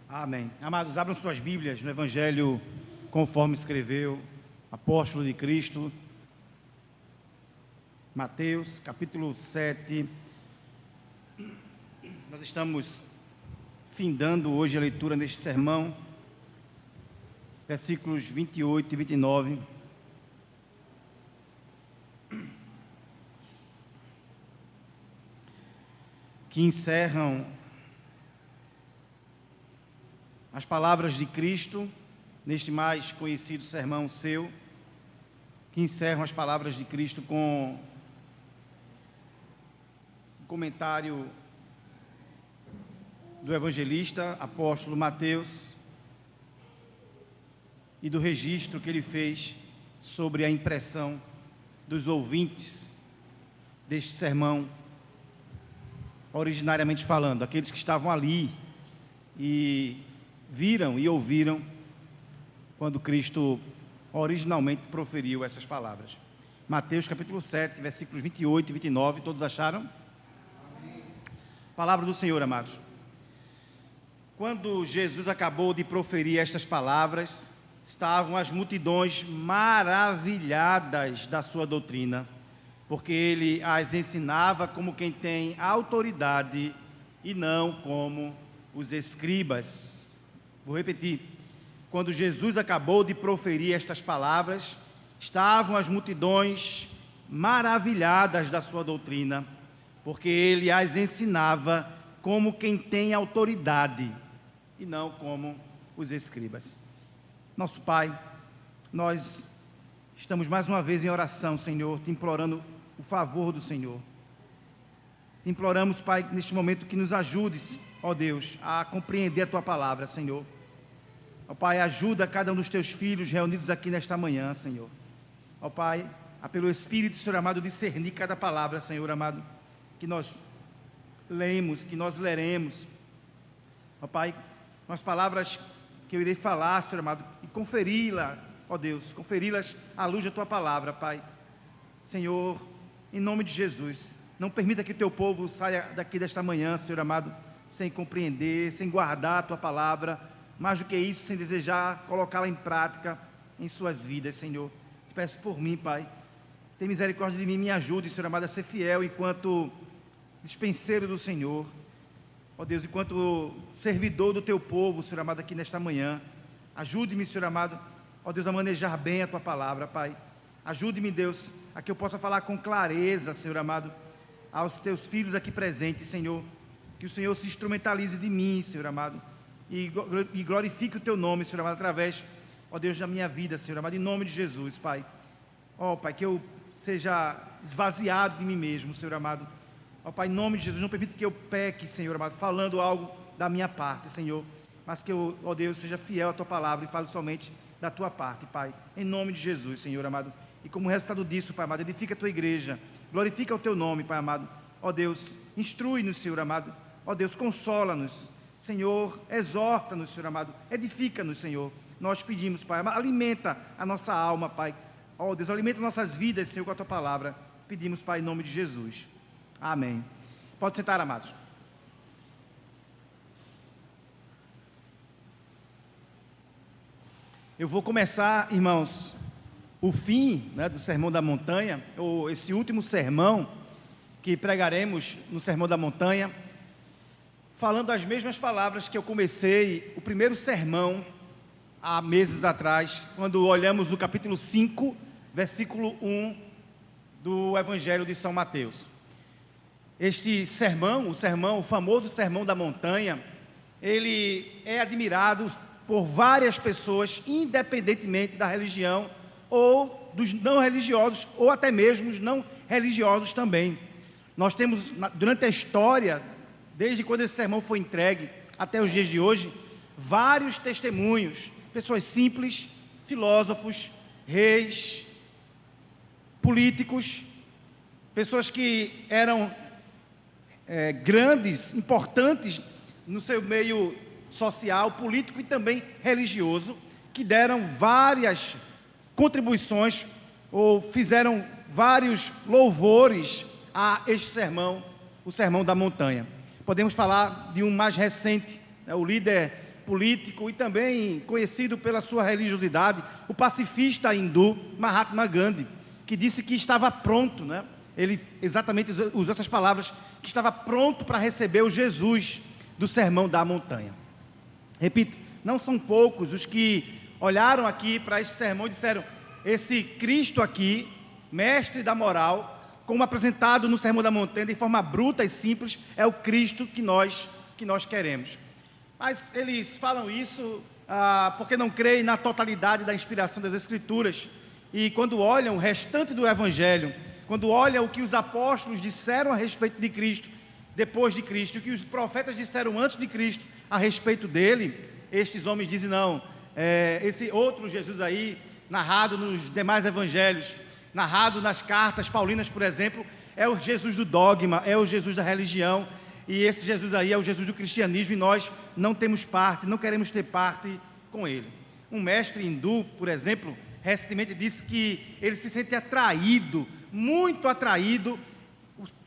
Amém. Amados, abram suas Bíblias no Evangelho conforme escreveu Apóstolo de Cristo, Mateus, capítulo 7. Nós estamos findando hoje a leitura neste sermão, versículos 28 e 29. Que encerram as palavras de Cristo, neste mais conhecido sermão seu, que encerram as palavras de Cristo com o comentário do evangelista, apóstolo Mateus, e do registro que ele fez sobre a impressão dos ouvintes deste sermão, originariamente falando, aqueles que estavam ali e viram e ouviram quando Cristo originalmente proferiu essas palavras. Mateus capítulo 7, versículos 28 e 29, todos acharam? Amém. Palavra do Senhor, amados. Quando Jesus acabou de proferir estas palavras, estavam as multidões maravilhadas da sua doutrina, porque ele as ensinava como quem tem autoridade e não como os escribas. Vou repetir. Quando Jesus acabou de proferir estas palavras, estavam as multidões maravilhadas da sua doutrina, porque ele as ensinava como quem tem autoridade e não como os escribas. Nosso Pai, nós estamos mais uma vez em oração, Senhor, te implorando o favor do Senhor. Te imploramos, Pai, neste momento que nos ajudes, ó Deus, a compreender a Tua palavra, Senhor. Ó Pai, ajuda cada um dos Teus filhos reunidos aqui nesta manhã, Senhor. Ó Pai, pelo Espírito, Senhor amado, discernir cada palavra, Senhor amado, que nós lemos, que nós leremos. Ó Pai, as palavras que eu irei falar, Senhor amado, e conferi-las, ó Deus, conferi-las à luz da Tua palavra, Pai. Senhor, em nome de Jesus, não permita que o Teu povo saia daqui desta manhã, Senhor amado, sem compreender, sem guardar a Tua palavra, mais do que isso, sem desejar colocá-la em prática em suas vidas, Senhor. Te peço por mim, Pai, tem misericórdia de mim, me ajude, Senhor amado, a ser fiel enquanto dispenseiro do Senhor, ó Deus, enquanto servidor do Teu povo, Senhor amado, aqui nesta manhã. Ajude-me, Senhor amado, ó Deus, a manejar bem a Tua palavra, Pai. Ajude-me, Deus, a que eu possa falar com clareza, Senhor amado, aos Teus filhos aqui presentes, Senhor. Que o Senhor se instrumentalize de mim, Senhor amado, e glorifique o Teu nome, Senhor amado, através, ó Deus, da minha vida, Senhor amado, em nome de Jesus, Pai. Ó Pai, que eu seja esvaziado de mim mesmo, Senhor amado. Ó Pai, em nome de Jesus, não permita que eu peque, Senhor amado, falando algo da minha parte, Senhor, mas que eu, ó Deus, seja fiel à Tua palavra e fale somente da Tua parte, Pai, em nome de Jesus, Senhor amado. E como resultado disso, Pai amado, edifica a Tua igreja, glorifica o Teu nome, Pai amado. Ó Deus, instrui-nos, Senhor amado. Ó Deus, consola-nos, Senhor, exorta-nos, Senhor amado, edifica-nos, Senhor. Nós pedimos, Pai, alimenta a nossa alma, Pai. Ó Deus, alimenta nossas vidas, Senhor, com a Tua palavra. Pedimos, Pai, em nome de Jesus. Amém. Pode sentar, amados. Eu vou começar, irmãos, o fim, do Sermão da Montanha, ou esse último sermão que pregaremos no Sermão da Montanha, falando as mesmas palavras que eu comecei o primeiro sermão há meses atrás, quando olhamos o capítulo 5, versículo 1 do Evangelho de São Mateus. Este sermão, o famoso Sermão da Montanha, ele é admirado por várias pessoas, independentemente da religião ou dos não religiosos, ou até mesmo os não religiosos também. Nós temos, durante a história, desde quando esse sermão foi entregue até os dias de hoje, vários testemunhos, pessoas simples, filósofos, reis, políticos, pessoas que eram grandes, importantes no seu meio social, político e também religioso, que deram várias contribuições ou fizeram vários louvores a este sermão, o Sermão da Montanha. Podemos falar de um mais recente, o líder político e também conhecido pela sua religiosidade, o pacifista hindu Mahatma Gandhi, que disse que estava pronto, né? Ele exatamente usou essas palavras, que estava pronto para receber o Jesus do Sermão da Montanha. Repito, não são poucos os que olharam aqui para este sermão e disseram: esse Cristo aqui, mestre da moral, como apresentado no Sermão da Montanha de forma bruta e simples, é o Cristo que nós queremos. Mas eles falam isso porque não creem na totalidade da inspiração das Escrituras. E quando olham o restante do Evangelho, quando olham o que os apóstolos disseram a respeito de Cristo, depois de Cristo, o que os profetas disseram antes de Cristo a respeito dele, estes homens dizem: não, esse outro Jesus aí, narrado nos demais evangelhos, narrado nas cartas paulinas, por exemplo, é o Jesus do dogma, é o Jesus da religião, e esse Jesus aí é o Jesus do cristianismo, e nós não temos parte, não queremos ter parte com ele. Um mestre hindu, por exemplo, recentemente disse que ele se sente atraído, muito atraído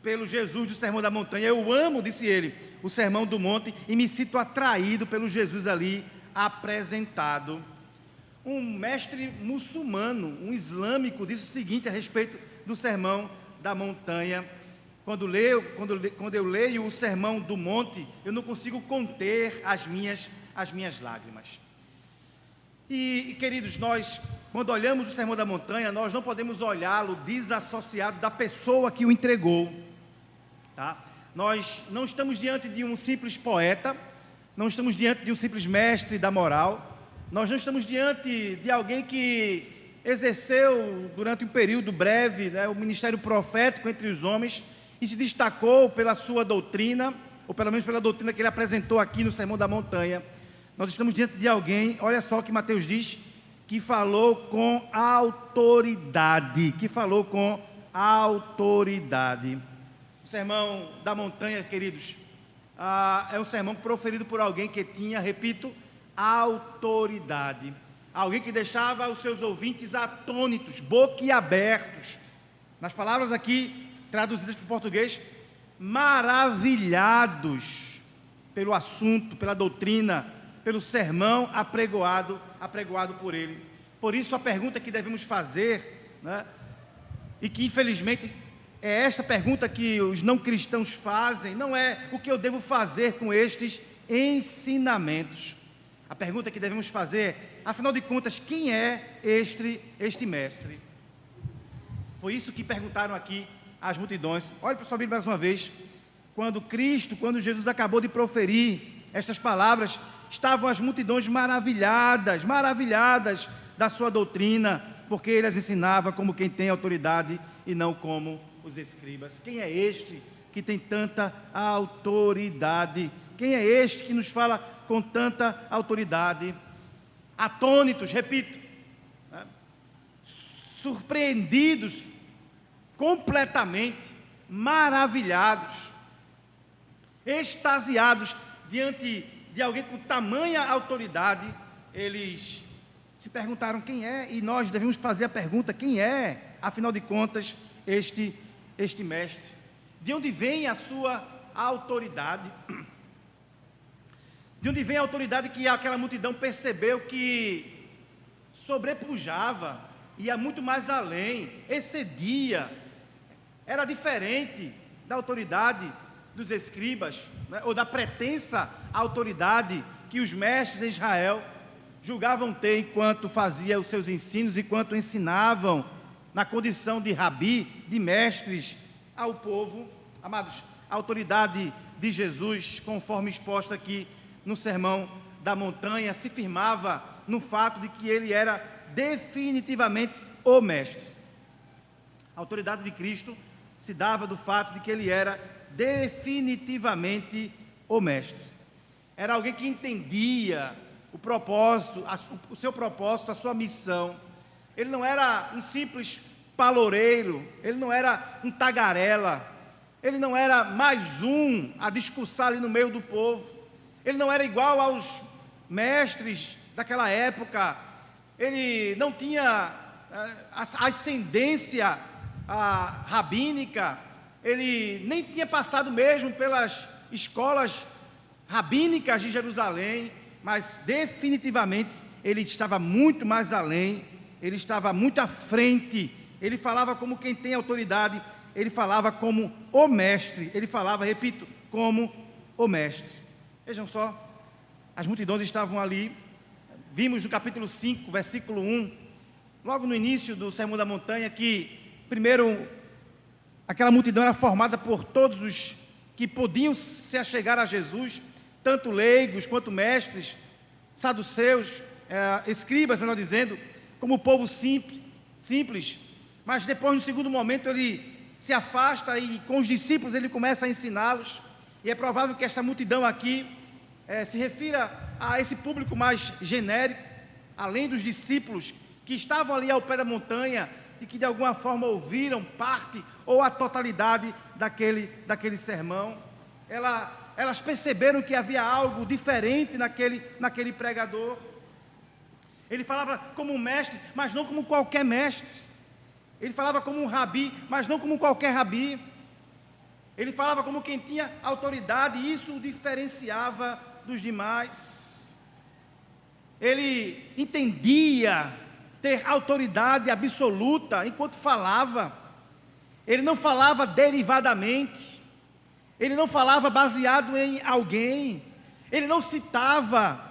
pelo Jesus do Sermão da Montanha. Eu amo, disse ele, o Sermão do Monte, e me sinto atraído pelo Jesus ali apresentado. Um mestre muçulmano, um islâmico, disse o seguinte a respeito do Sermão da Montanha: quando eu leio o Sermão do Monte, eu não consigo conter as minhas lágrimas. E queridos, nós, quando olhamos o Sermão da Montanha, nós não podemos olhá-lo desassociado da pessoa que o entregou, tá? Nós não estamos diante de um simples poeta, não estamos diante de um simples mestre da moral, nós não estamos diante de alguém que exerceu durante um período breve, né, o ministério profético entre os homens e se destacou pela sua doutrina, ou pelo menos pela doutrina que ele apresentou aqui no Sermão da Montanha. Nós estamos diante de alguém, olha só o que Mateus diz, que falou com autoridade, O Sermão da Montanha, queridos, é um sermão proferido por alguém que tinha, repito, autoridade, alguém que deixava os seus ouvintes atônitos, boquiabertos, nas palavras aqui traduzidas para o português, maravilhados pelo assunto, pela doutrina, pelo sermão apregoado por ele. Por isso a pergunta que devemos fazer, né, e que infelizmente é esta pergunta que os não cristãos fazem, não é o que eu devo fazer com estes ensinamentos. A pergunta que devemos fazer é, afinal de contas, quem é este mestre? Foi isso que perguntaram aqui as multidões. Olhe para sua Bíblia mais uma vez. Quando Jesus acabou de proferir estas palavras, estavam as multidões maravilhadas da sua doutrina, porque ele as ensinava como quem tem autoridade e não como os escribas. Quem é este que tem tanta autoridade? Quem é este que nos fala com tanta autoridade? Atônitos, repito, né? Surpreendidos, completamente maravilhados, extasiados diante de alguém com tamanha autoridade, eles se perguntaram quem é, e nós devemos fazer a pergunta: quem é, afinal de contas, este mestre? De onde vem a sua autoridade? De onde vem a autoridade que aquela multidão percebeu que sobrepujava, ia muito mais além, excedia, era diferente da autoridade dos escribas, né, ou da pretensa autoridade que os mestres de Israel julgavam ter enquanto faziam os seus ensinos, enquanto ensinavam na condição de rabi, de mestres ao povo. Amados, a autoridade de Jesus, conforme exposta aqui no Sermão da Montanha, se firmava no fato de que ele era definitivamente o mestre. A autoridade de Cristo se dava do fato de que ele era definitivamente o mestre. Era alguém que entendia o propósito, o seu propósito, a sua missão. Ele não era um simples paloureiro, ele não era um tagarela, ele não era mais um a discursar ali no meio do povo, ele não era igual aos mestres daquela época, ele não tinha ascendência rabínica, ele nem tinha passado mesmo pelas escolas rabínicas de Jerusalém, mas definitivamente ele estava muito mais além, ele estava muito à frente, ele falava como quem tem autoridade, ele falava como o mestre, ele falava, repito, como o mestre. Vejam só, as multidões estavam ali, vimos no capítulo 5, versículo 1, logo no início do Sermão da Montanha, que primeiro aquela multidão era formada por todos os que podiam se achegar a Jesus, tanto leigos quanto mestres, saduceus, escribas, melhor dizendo, como o povo simples. Mas depois, no segundo momento, ele se afasta e com os discípulos ele começa a ensiná-los. E é provável que esta multidão aqui se refira a esse público mais genérico, além dos discípulos que estavam ali ao pé da montanha e que de alguma forma ouviram parte ou a totalidade daquele sermão. Elas perceberam que havia algo diferente naquele pregador. Ele falava como um mestre, mas não como qualquer mestre. Ele falava como um rabi, mas não como qualquer rabi. Ele falava como quem tinha autoridade, e isso o diferenciava dos demais. Ele entendia ter autoridade absoluta enquanto falava. Ele não falava derivadamente. Ele não falava baseado em alguém. Ele não citava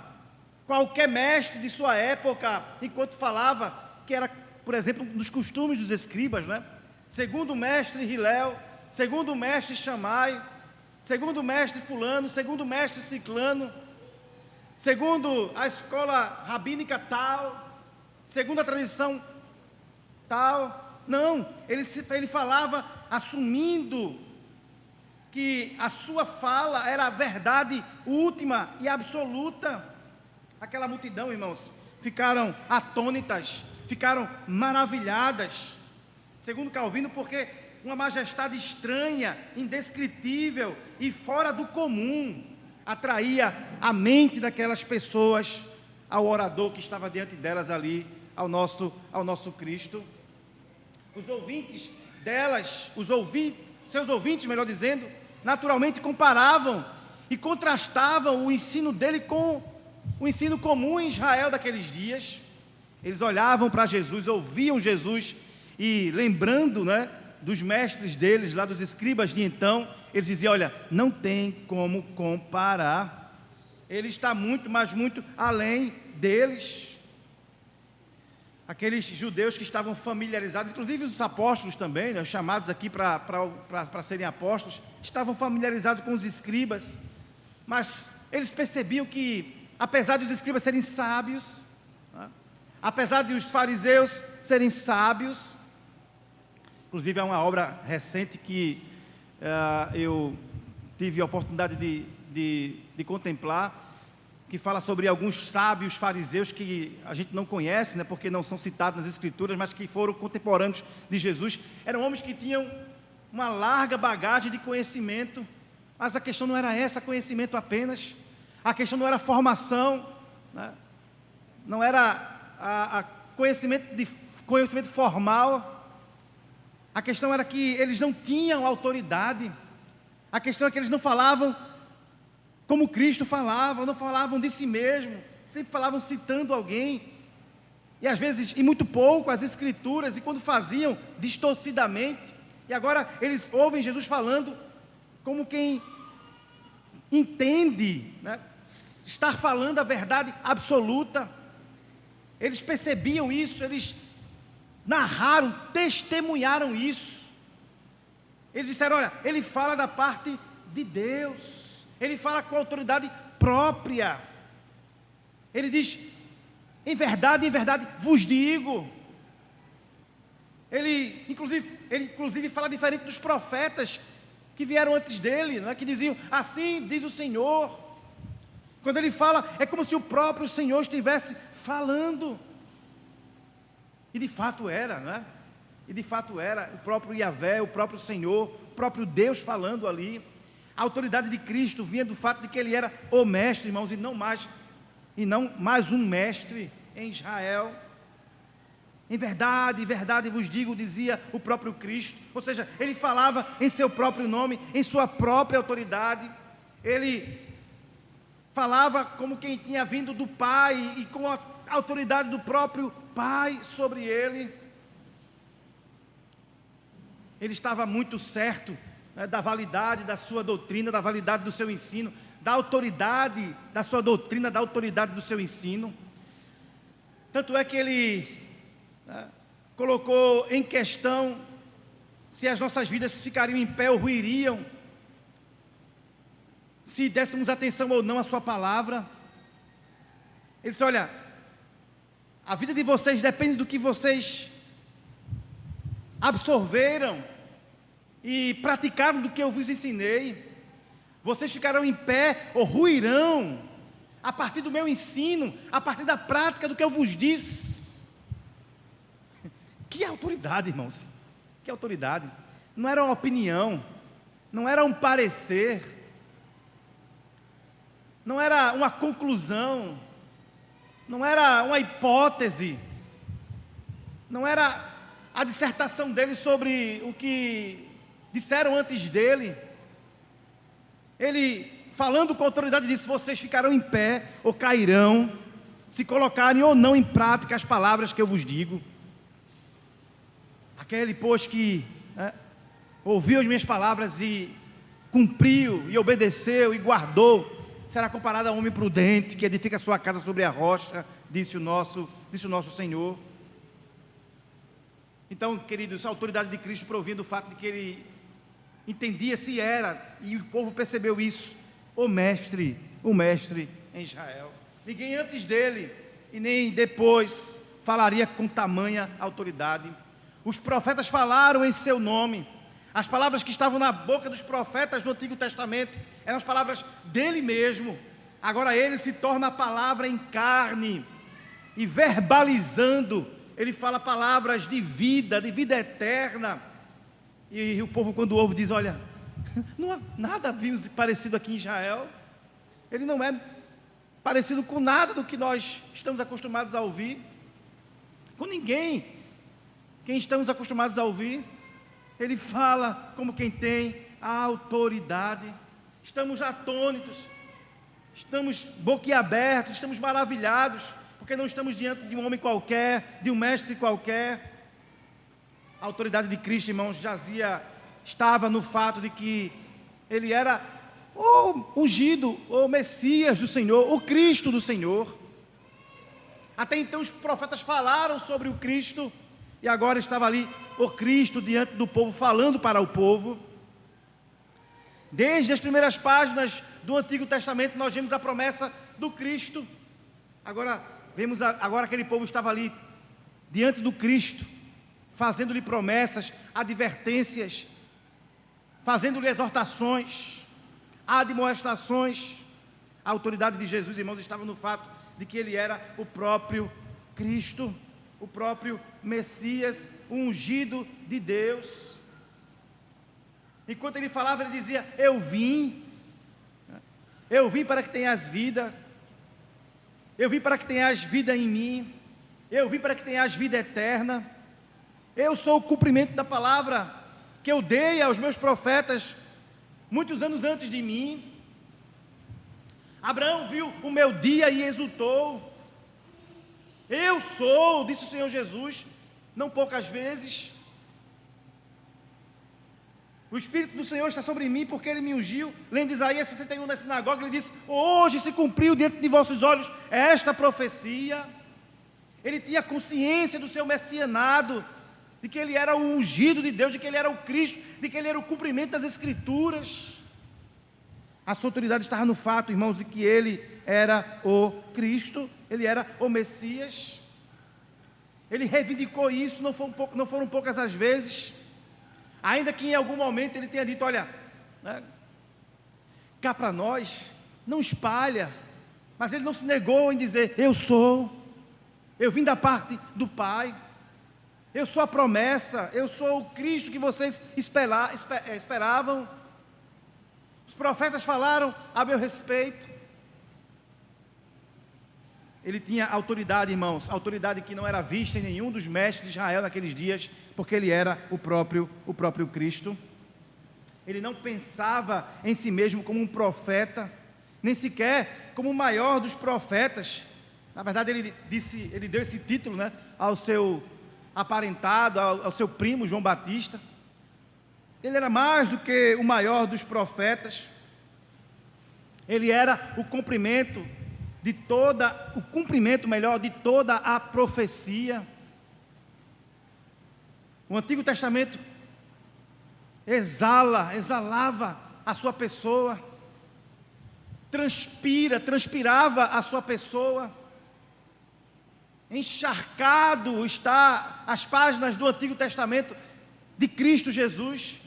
qualquer mestre de sua época enquanto falava, que era, por exemplo, dos costumes dos escribas, né? Segundo o mestre Hilel, segundo o mestre Shammai, segundo o mestre fulano, segundo o mestre ciclano, segundo a escola rabínica tal, segundo a tradição tal. Não, ele falava assumindo que a sua fala era a verdade última e absoluta. Aquela multidão, irmãos, ficaram atônitas, ficaram maravilhadas, segundo Calvino, porque uma majestade estranha, indescritível e fora do comum atraía a mente daquelas pessoas ao orador que estava diante delas ali, ao nosso Cristo. Os ouvintes delas, seus ouvintes, melhor dizendo, naturalmente comparavam e contrastavam o ensino dele com o ensino comum em Israel daqueles dias. Eles olhavam para Jesus, ouviam Jesus e lembrando, né, dos mestres deles, lá dos escribas de então, eles diziam, olha, não tem como comparar. Ele está muito, mas muito além deles. Aqueles judeus que estavam familiarizados, inclusive os apóstolos também, né, chamados aqui para serem apóstolos, estavam familiarizados com os escribas, mas eles percebiam que, apesar dos escribas serem sábios, né, apesar de os fariseus serem sábios, inclusive há uma obra recente que eu tive a oportunidade de contemplar, que fala sobre alguns sábios fariseus que a gente não conhece, né, porque não são citados nas Escrituras, mas que foram contemporâneos de Jesus. Eram homens que tinham uma larga bagagem de conhecimento, mas a questão não era essa, conhecimento apenas. A questão não era formação, né, não era conhecimento formal. A questão era que eles não tinham autoridade. A questão é que eles não falavam como Cristo falava, não falavam de si mesmo, sempre falavam citando alguém, e às vezes, e muito pouco, as Escrituras, e quando faziam, distorcidamente. E agora eles ouvem Jesus falando como quem entende, né, estar falando a verdade absoluta. Eles percebiam isso, eles narraram, testemunharam isso. Eles disseram, olha, ele fala da parte de Deus. Ele fala com autoridade própria. Ele diz, em verdade, vos digo. Ele inclusive fala diferente dos profetas que vieram antes dele, não é? Que diziam, assim diz o Senhor. Quando ele fala, é como se o próprio Senhor estivesse falando. E de fato era, não é? E de fato era o próprio Yahvé, o próprio Senhor, o próprio Deus falando ali. A autoridade de Cristo vinha do fato de que ele era o mestre, irmãos, e não mais um mestre em Israel. Em verdade vos digo, dizia o próprio Cristo. Ou seja, ele falava em seu próprio nome, em sua própria autoridade. Ele falava como quem tinha vindo do Pai e com a autoridade do próprio Pai sobre ele. Ele estava muito certo, né, da validade da sua doutrina, da validade do seu ensino, da autoridade da sua doutrina, da autoridade do seu ensino. Tanto é que ele, né, colocou em questão se as nossas vidas ficariam em pé ou ruiriam, se dessemos atenção ou não à sua palavra. Ele disse: olha, a vida de vocês depende do que vocês absorveram e praticaram do que eu vos ensinei. Vocês ficarão em pé ou ruirão a partir do meu ensino, a partir da prática do que eu vos disse. Que autoridade, irmãos, que autoridade. Não era uma opinião, não era um parecer, não era uma conclusão, não era uma hipótese, não era a dissertação dele sobre o que disseram antes dele. Ele, falando com autoridade, disse: vocês ficarão em pé ou cairão, se colocarem ou não em prática as palavras que eu vos digo. Aquele, pois, que ouviu as minhas palavras e cumpriu, e obedeceu, e guardou, será comparado a um homem prudente, que edifica a sua casa sobre a rocha, disse o nosso Senhor. Então, queridos, a autoridade de Cristo provém do fato de que ele entendia se era, e o povo percebeu isso, o mestre em Israel. Ninguém antes dele, e nem depois, falaria com tamanha autoridade. Os profetas falaram em seu nome. As palavras que estavam na boca dos profetas do Antigo Testamento eram as palavras dele mesmo. Agora ele se torna a palavra em carne, e verbalizando, ele fala palavras de vida eterna. E o povo, quando ouve, diz: olha, não há nada vimos parecido aqui em Israel. Ele não é parecido com nada do que nós estamos acostumados a ouvir, com ninguém quem estamos acostumados a ouvir. Ele fala como quem tem a autoridade. Estamos atônitos, estamos boquiabertos, estamos maravilhados, porque não estamos diante de um homem qualquer, de um mestre qualquer. A autoridade de Cristo, irmãos, estava no fato de que ele era o ungido, o Messias do Senhor, o Cristo do Senhor. Até então os profetas falaram sobre o Cristo, e agora estava ali o Cristo diante do povo, falando para o povo. Desde as primeiras páginas do Antigo Testamento nós vemos a promessa do Cristo. Agora aquele povo estava ali diante do Cristo, fazendo-lhe promessas, advertências, fazendo-lhe exortações, admoestações. A autoridade de Jesus, irmãos, estava no fato de que ele era o próprio Cristo, o próprio Messias, o ungido de Deus. Enquanto ele falava, ele dizia: eu vim para que tenhas vida, eu vim para que tenhas vida em mim, eu vim para que tenhas vida eterna. Eu sou o cumprimento da palavra que eu dei aos meus profetas muitos anos antes de mim. Abraão viu o meu dia e exultou. Eu sou, disse o Senhor Jesus, não poucas vezes. O Espírito do Senhor está sobre mim, porque Ele me ungiu. Lendo Isaías 61 na sinagoga, ele disse: hoje se cumpriu diante de vossos olhos esta profecia. Ele tinha consciência do seu messianado, de que ele era o ungido de Deus, de que ele era o Cristo, de que ele era o cumprimento das Escrituras. A sua autoridade estava no fato, irmãos, de que ele era o Cristo, ele era o Messias. Ele reivindicou isso, não foram poucas as vezes, ainda que em algum momento ele tenha dito: olha, cá para nós, não espalha. Mas ele não se negou em dizer: eu vim da parte do Pai, eu sou a promessa, eu sou o Cristo que vocês esperavam. Os profetas falaram a meu respeito. Ele tinha autoridade, irmãos, autoridade que não era vista em nenhum dos mestres de Israel naqueles dias, porque ele era o próprio Cristo. Ele não pensava em si mesmo como um profeta, nem sequer como o maior dos profetas. Na verdade, ele deu esse título, né, ao seu aparentado, ao seu primo João Batista. Ele era mais do que o maior dos profetas. Ele era o cumprimento de toda a profecia. O Antigo Testamento exalava a sua pessoa, transpirava a sua pessoa. Encharcado está as páginas do Antigo Testamento de Cristo Jesus.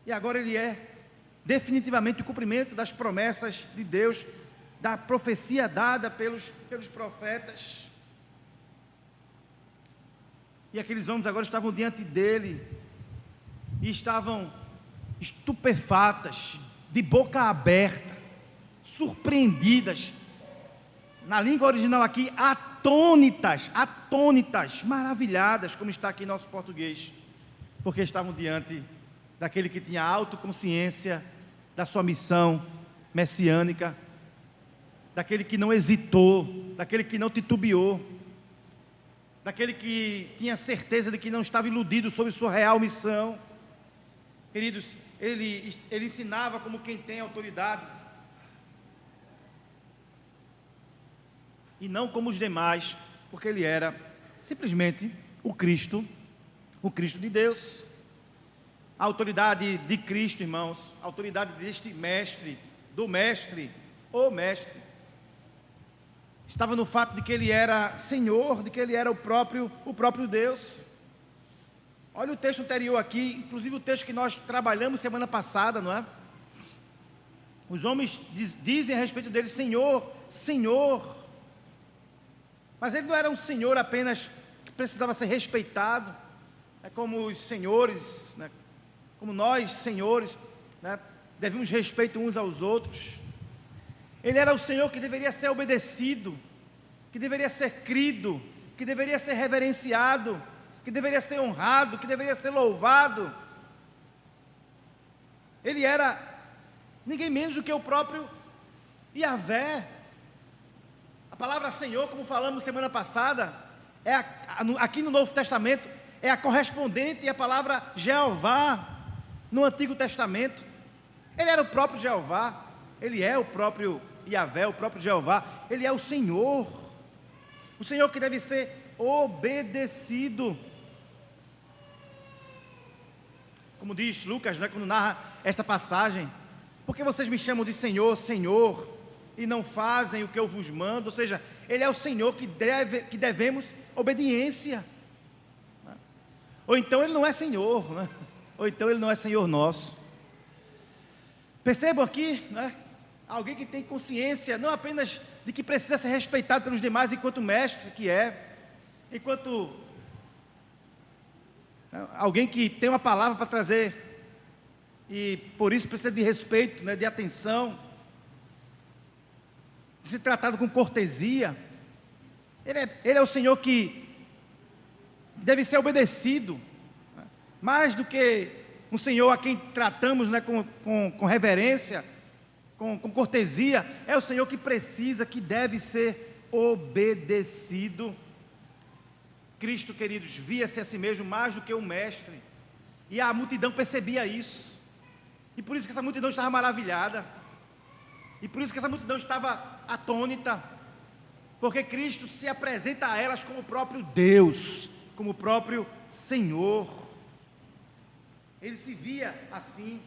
E agora ele é definitivamente o cumprimento das promessas de Deus, da profecia dada pelos profetas. E aqueles homens agora estavam diante dele e estavam estupefatas, de boca aberta, surpreendidas, na língua original aqui, atônitas, maravilhadas, como está aqui em nosso português, porque estavam diante daquele que tinha autoconsciência da sua missão messiânica, daquele que não hesitou, daquele que não titubeou, daquele que tinha certeza de que não estava iludido sobre sua real missão. Queridos, ele ensinava como quem tem autoridade, e não como os demais, porque ele era simplesmente o Cristo de Deus. A autoridade de Cristo, irmãos, a autoridade deste mestre, o mestre, estava no fato de que ele era Senhor, de que ele era o próprio Deus. Olha o texto anterior aqui, inclusive o texto que nós trabalhamos semana passada, não é? Os homens dizem a respeito dele, Senhor, Senhor. Mas ele não era um Senhor apenas que precisava ser respeitado, como os senhores, né? Como nós, senhores, né? Devemos respeito uns aos outros. Ele era o Senhor que deveria ser obedecido, que deveria ser crido, que deveria ser reverenciado, que deveria ser honrado, que deveria ser louvado. Ele era ninguém menos do que o próprio Yahvé. A palavra Senhor, como falamos semana passada, aqui no Novo Testamento, é a correspondente à palavra Jeová no Antigo Testamento. Ele era o próprio Jeová, ele é o próprio Yahvé, o próprio Jeová, ele é o Senhor que deve ser obedecido. Como diz Lucas, né, quando narra esta passagem, por que vocês me chamam de Senhor, Senhor, e não fazem o que eu vos mando? Ou seja, ele é o Senhor que devemos obediência. Ou então ele não é Senhor, né? Ou então ele não é Senhor nosso. Percebam aqui, né? Alguém que tem consciência não apenas de que precisa ser respeitado pelos demais enquanto mestre que é, enquanto alguém que tem uma palavra para trazer e por isso precisa de respeito, né, de atenção, de ser tratado com cortesia. Ele é o Senhor que deve ser obedecido, né? Mais do que um Senhor a quem tratamos, né, com reverência, com cortesia. É o Senhor que precisa, que deve ser obedecido. Cristo, queridos, via-se a si mesmo mais do que um mestre, e a multidão percebia isso, e por isso que essa multidão estava maravilhada, e por isso que essa multidão estava atônita, porque Cristo se apresenta a elas como o próprio Deus, como o próprio Senhor. Ele se via assim.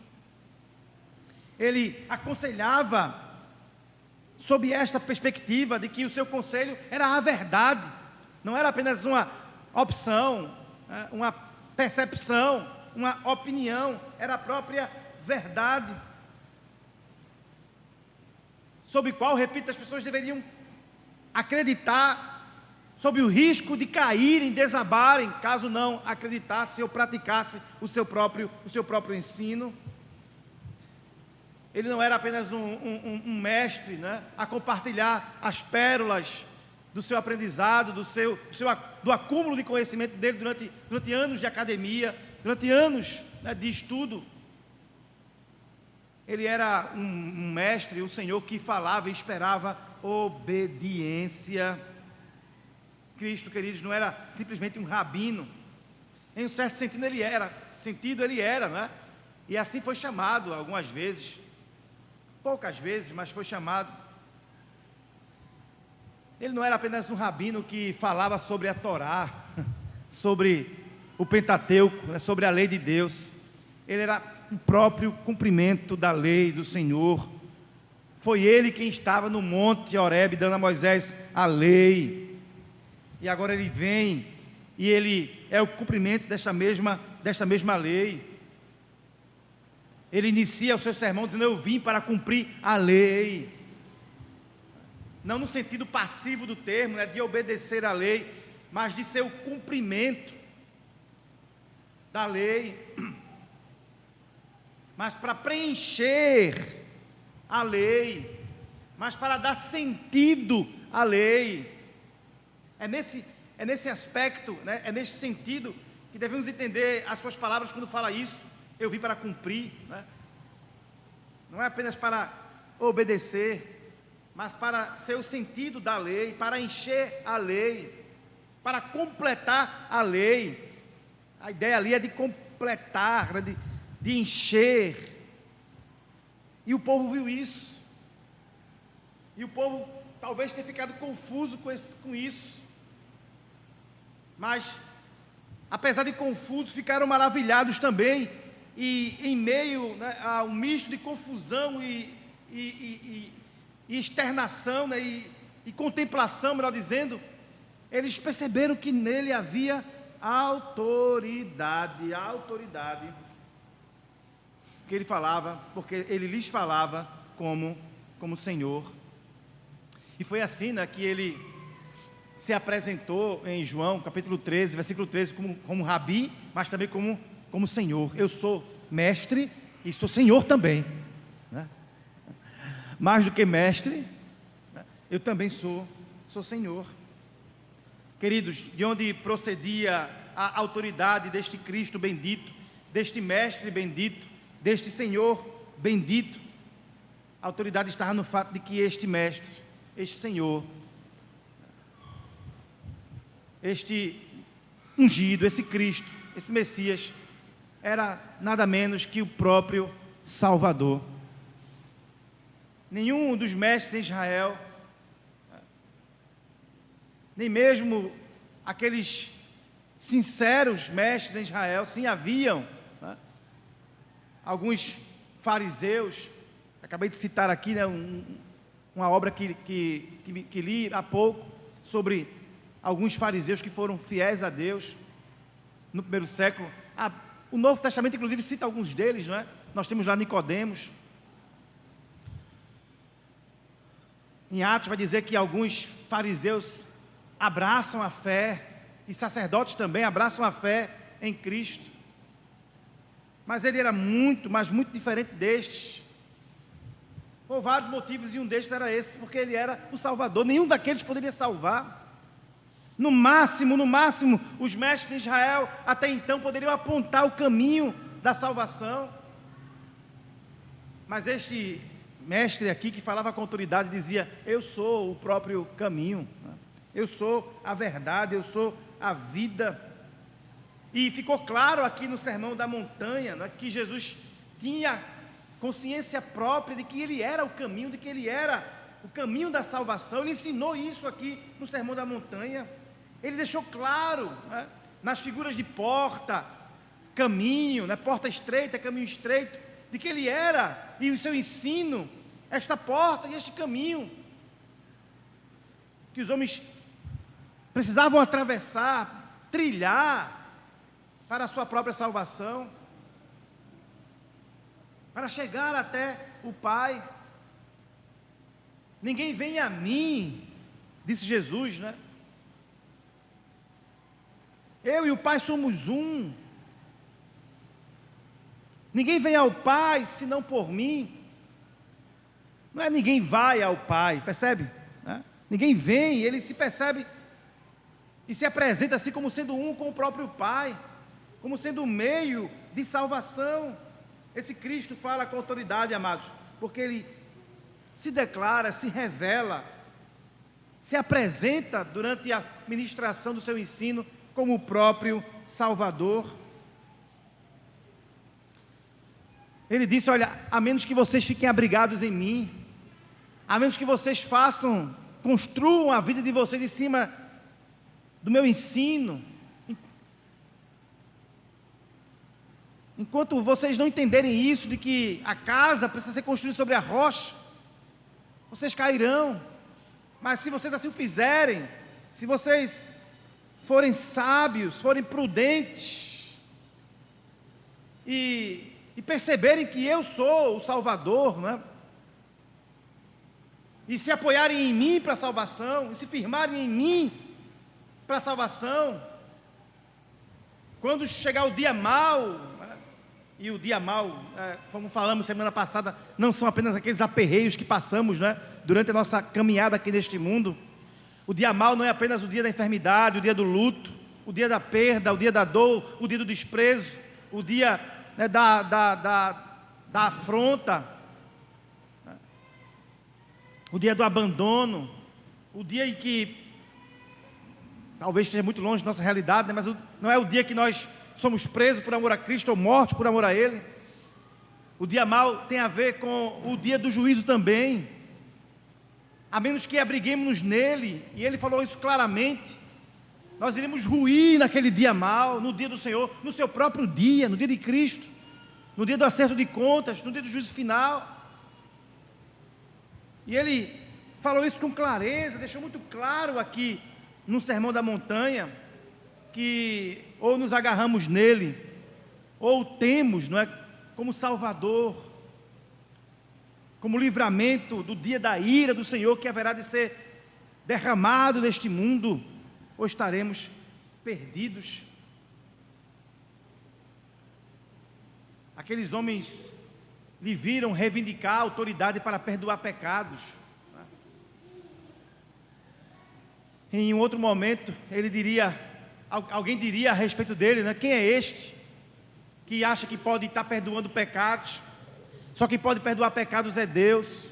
Ele aconselhava sob esta perspectiva de que o seu conselho era a verdade, não era apenas uma opção, uma percepção, uma opinião, era a própria verdade, sob qual, repito, as pessoas deveriam acreditar, sob o risco de caírem, desabarem, caso não acreditassem ou praticassem o seu próprio ensino. Ele não era apenas um mestre, né, a compartilhar as pérolas do seu aprendizado, do acúmulo de conhecimento dele durante anos de academia, durante anos, né, de estudo. ele era um mestre, um senhor que falava e esperava obediência. Cristo, queridos, não era simplesmente um rabino. Em um certo sentido ele era, não é? E assim foi chamado algumas vezes, poucas vezes, mas foi chamado. Ele não era apenas um rabino que falava sobre a Torá, sobre o Pentateuco, sobre a lei de Deus. Ele era o próprio cumprimento da lei do Senhor. Foi ele quem estava no monte Horebe dando a Moisés a lei. E agora ele vem e ele é o cumprimento desta mesma lei. Ele inicia o seu sermão dizendo: eu vim para cumprir a lei. Não no sentido passivo do termo, né, de obedecer à lei, mas de ser o cumprimento da lei. Mas para preencher a lei, mas para dar sentido à lei. É nesse aspecto, né, é nesse sentido que devemos entender as suas palavras quando fala isso. Eu vim para cumprir, né? Não é apenas para obedecer, mas para ser o sentido da lei, para encher a lei, para completar a lei. A ideia ali é de completar, né, de encher. E o povo viu isso. E o povo talvez tenha ficado confuso com isso. Mas, apesar de confusos, ficaram maravilhados também. E em meio, né, a um misto de confusão e externação, né, e contemplação, melhor dizendo, eles perceberam que nele havia autoridade. Que ele falava, porque ele lhes falava como Senhor. E foi assim, né, que ele se apresentou em João, capítulo 13, versículo 13, como Rabi, mas também como Senhor. Eu sou mestre e sou Senhor também, né? Mais do que mestre, né, eu também sou Senhor. Queridos, de onde procedia a autoridade deste Cristo bendito, deste mestre bendito, deste Senhor bendito? A autoridade estava no fato de que este mestre, este Senhor, este ungido, esse Cristo, esse Messias, era nada menos que o próprio Salvador. Nenhum dos mestres em Israel, nem mesmo aqueles sinceros mestres em Israel, sim, haviam, né, alguns fariseus. Acabei de citar aqui, né, uma obra que li há pouco, sobre alguns fariseus que foram fiéis a Deus no primeiro século. O Novo Testamento, inclusive, cita alguns deles, não é? Nós temos lá Nicodemos. Em Atos vai dizer que alguns fariseus abraçam a fé, e sacerdotes também abraçam a fé em Cristo. Mas ele era muito, mas muito diferente destes. Por vários motivos, e um destes era esse, porque ele era o Salvador. Nenhum daqueles poderia salvar. No máximo, os mestres de Israel até então poderiam apontar o caminho da salvação. Mas este mestre aqui, que falava com autoridade, dizia: eu sou o próprio caminho, eu sou a verdade, eu sou a vida. E ficou claro aqui no Sermão da Montanha, né, que Jesus tinha consciência própria de que ele era o caminho, de que ele era o caminho da salvação. Ele ensinou isso aqui no Sermão da Montanha. Ele deixou claro, né, nas figuras de porta, caminho, né, porta estreita, caminho estreito, de que ele era, e o seu ensino, esta porta e este caminho, que os homens precisavam atravessar, trilhar, para a sua própria salvação, para chegar até o Pai. Ninguém vem a mim, disse Jesus, né? Eu e o Pai somos um. Ninguém vem ao Pai senão por mim. Não é ninguém vai ao Pai, percebe? Ninguém vem, ele se percebe e se apresenta assim como sendo um com o próprio Pai, como sendo o meio de salvação. Esse Cristo fala com autoridade, amados, porque ele se declara, se revela, se apresenta durante a ministração do seu ensino como o próprio Salvador. Ele disse: olha, a menos que vocês fiquem abrigados em mim, a menos que vocês construam a vida de vocês em cima do meu ensino, enquanto vocês não entenderem isso, de que a casa precisa ser construída sobre a rocha, vocês cairão. Mas se vocês assim o fizerem, se vocês forem sábios, forem prudentes, e perceberem que eu sou o Salvador, né? E se apoiarem em mim para a salvação, e se firmarem em mim para a salvação, quando chegar o dia mau, e o dia mau, como falamos semana passada, não são apenas aqueles aperreios que passamos, né, durante a nossa caminhada aqui neste mundo. O dia mau não é apenas o dia da enfermidade, o dia do luto, o dia da perda, o dia da dor, o dia do desprezo, o dia, né, da afronta, o dia do abandono, o dia em que talvez esteja muito longe da nossa realidade, né, mas não é o dia que nós somos presos por amor a Cristo ou mortos por amor a Ele. O dia mau tem a ver com o dia do juízo também, a menos que abriguemos-nos nele, e Ele falou isso claramente. Nós iremos ruir naquele dia mau, no dia do Senhor, no seu próprio dia, no dia de Cristo, no dia do acerto de contas, no dia do juízo final. E Ele falou isso com clareza, deixou muito claro aqui no Sermão da Montanha, que ou nos agarramos nele, ou temos, não é, como Salvador, como livramento do dia da ira do Senhor que haverá de ser derramado neste mundo, ou estaremos perdidos. Aqueles homens lhe viram reivindicar a autoridade para perdoar pecados. Em um outro momento, alguém diria a respeito dele, né? Quem é este que acha que pode estar perdoando pecados? Só quem pode perdoar pecados é Deus.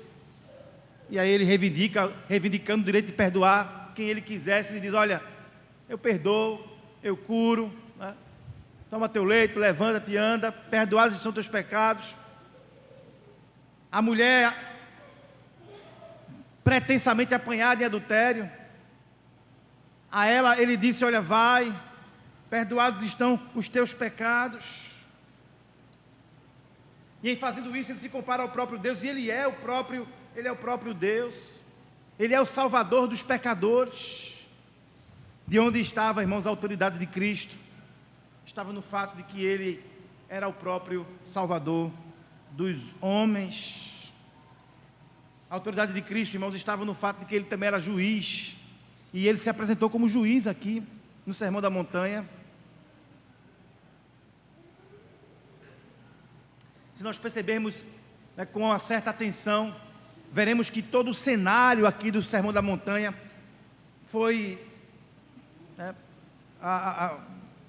E aí ele reivindicando o direito de perdoar quem ele quisesse, ele diz: olha, eu perdoo, eu curo, né? Toma teu leito, levanta-te, anda, perdoados são teus pecados. A mulher pretensamente apanhada em adultério, a ela ele disse: olha, vai, perdoados estão os teus pecados. E em fazendo isso ele se compara ao próprio Deus, e ele é o próprio Deus, ele é o Salvador dos pecadores. De onde estava, irmãos, a autoridade de Cristo? Estava no fato de que ele era o próprio Salvador dos homens. A autoridade de Cristo, irmãos, estava no fato de que ele também era juiz, e ele se apresentou como juiz aqui no Sermão da Montanha. Se nós percebermos, né, com uma certa atenção, veremos que todo o cenário aqui do Sermão da Montanha foi, né,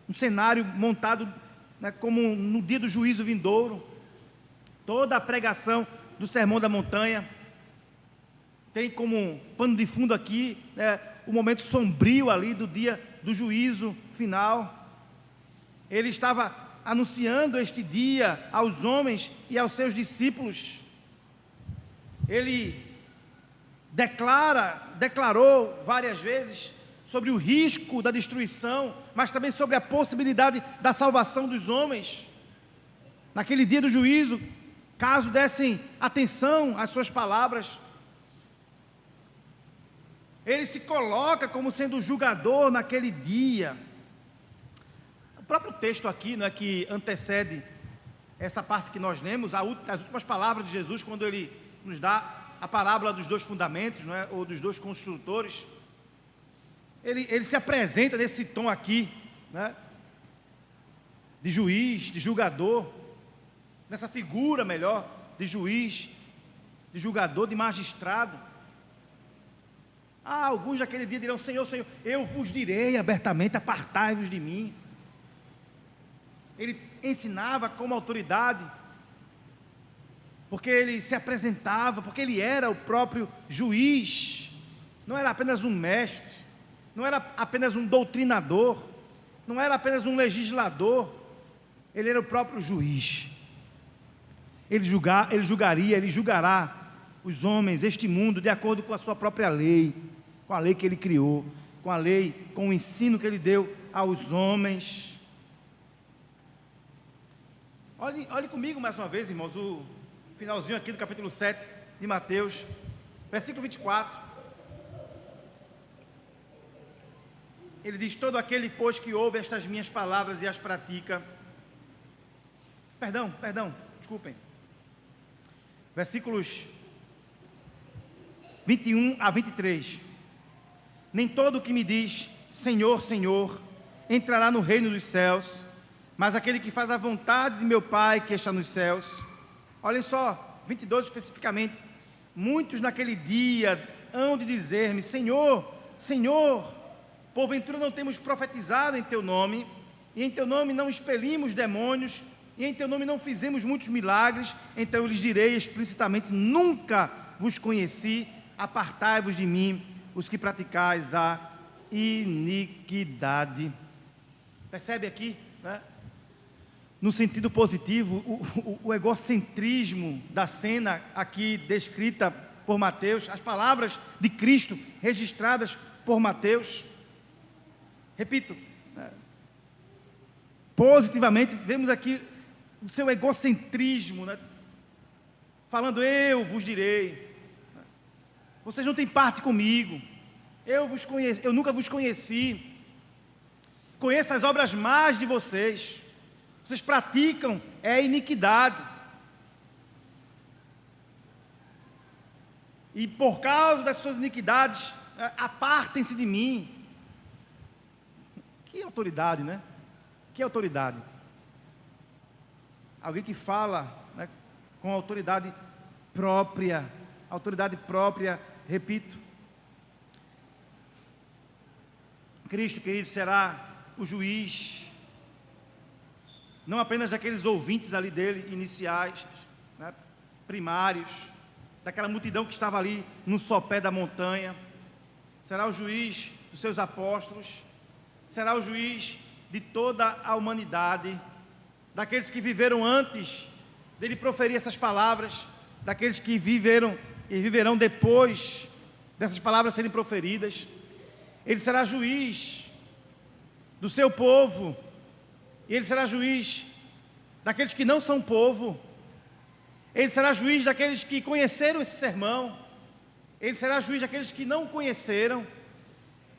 um cenário montado, né, como no dia do juízo vindouro. Toda a pregação do Sermão da Montanha tem como pano de fundo aqui, né, o momento sombrio ali do dia do juízo final. Ele estava anunciando este dia aos homens e aos seus discípulos. Ele declarou várias vezes sobre o risco da destruição, mas também sobre a possibilidade da salvação dos homens naquele dia do juízo, caso dessem atenção às suas palavras. Ele se coloca como sendo o julgador naquele dia. O próprio texto aqui, né, que antecede essa parte que nós lemos, as últimas palavras de Jesus, quando ele nos dá a parábola dos dois fundamentos, não é, ou dos dois construtores, ele se apresenta nesse tom aqui, né, de juiz, de julgador, nessa figura melhor, de juiz, de julgador, de magistrado. Alguns naquele dia dirão: Senhor, Senhor, eu vos direi abertamente, apartai-vos de mim. Ele ensinava como autoridade, porque ele se apresentava, porque ele era o próprio juiz, não era apenas um mestre, não era apenas um doutrinador, não era apenas um legislador, ele era o próprio juiz. Ele julgará os homens, este mundo, de acordo com a sua própria lei, com a lei que ele criou, com a lei, com o ensino que ele deu aos homens. Olhe comigo mais uma vez, irmãos, o finalzinho aqui do capítulo 7 de Mateus, versículo 24. Ele diz: todo aquele, pois, que ouve estas minhas palavras e as pratica. Desculpem. Versículos 21 a 23. Nem todo o que me diz Senhor, Senhor, entrará no reino dos céus, mas aquele que faz a vontade de meu Pai que está nos céus. Olhem só, 22 especificamente. Muitos naquele dia hão de dizer-me: Senhor, Senhor, porventura não temos profetizado em teu nome, e em teu nome não expelimos demônios, e em teu nome não fizemos muitos milagres? Então eu lhes direi explicitamente: nunca vos conheci, apartai-vos de mim, os que praticais a iniquidade. Percebe aqui, né? No sentido positivo, o egocentrismo da cena aqui descrita por Mateus, as palavras de Cristo registradas por Mateus. Repito, positivamente, vemos aqui o seu egocentrismo, né? Falando: eu vos direi, vocês não têm parte comigo, eu nunca vos conheci, conheço as obras más de vocês praticam a iniquidade, e por causa das suas iniquidades, apartem-se de mim. Que autoridade, né? Que autoridade. Alguém que fala, né, com autoridade própria, repito. Cristo, querido, será o juiz, não apenas daqueles ouvintes ali dele, iniciais, né, primários, daquela multidão que estava ali no sopé da montanha. Será o juiz dos seus apóstolos, será o juiz de toda a humanidade, daqueles que viveram antes dele proferir essas palavras, daqueles que viveram e viverão depois dessas palavras serem proferidas. Ele será juiz do seu povo, e ele será juiz daqueles que não são povo. Ele será juiz daqueles que conheceram esse sermão, ele será juiz daqueles que não conheceram,